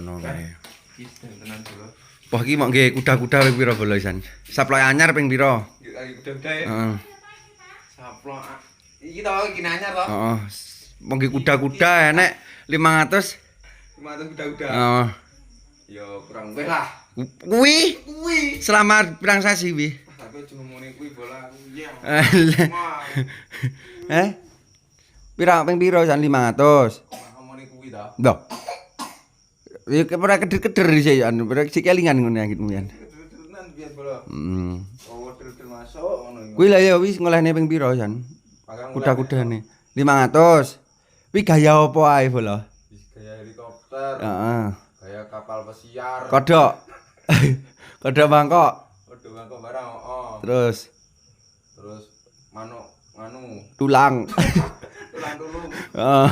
Ono kae. Iki tenan bolo. Wah iki mok nggih kuda-kuda ping pira bolo isan? Saplok anyar ping pira? Iki kuda-kuda ya. Heeh. Saplok. Iki tau iki anyar to. Heeh. Mok nggih kuda-kuda enek 500. 500 kuda-kuda. Heeh. Ya kurang luwih lah. Kuwi selama pirang sasi wi? Tapi aja ngomongin kuwi bola aku ya. Pira ping pira jan 500. Ngomongin kuwi ta. Lho. Ya ora keder-keder sih anu, sik kelingan ngono angitmu yan. Tenan biyen bola. Oh, terus masuk ngono. Kuwi lha ya wis ngolehne ping pira jan? Kuda-kudane 500. Kuwi gaya apa ae bola? Gaya helikopter. Heeh. Gaya kapal pesiar. Kodok. Kodok mangkok. Waduh mangkok barang. Oh. Terus manuk nganu. tulang. Tulang tulung. Heeh.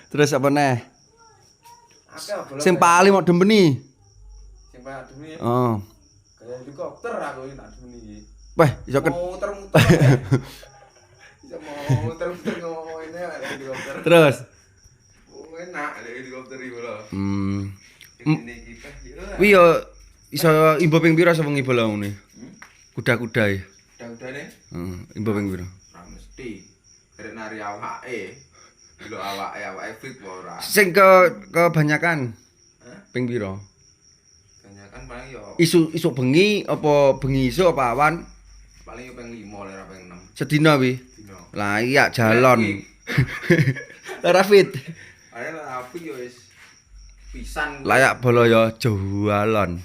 Terus apa neh? Akeh bola. Sing paling mau dembeni. Sing paling demi. Heeh. Gaya helikopter aku iki tak demi iki. Weh, iso Muter-muter. Bisa mau muter-muter ngomongin helikopter. Terus. Oh, enak helikopter iki bola. Ini kita. Kuwi yo iso imbo ping pira sapa ngibo lha ngene? Kuda-kuda e. Udah-udahne. Heeh, imbo ping pira? Ora mesti. Karek nari awake. Lho awake fit ora. Sing kebanyakan ping pira? Kebanyakan paling yo Isu bengi apa bengi isuk apa awan? paling yo ping 5 ora ping 6 Sedina wi. dino. Lah iya jalon. Ora fit. Ayo api yo wis pisan. Layak bola ya jualan.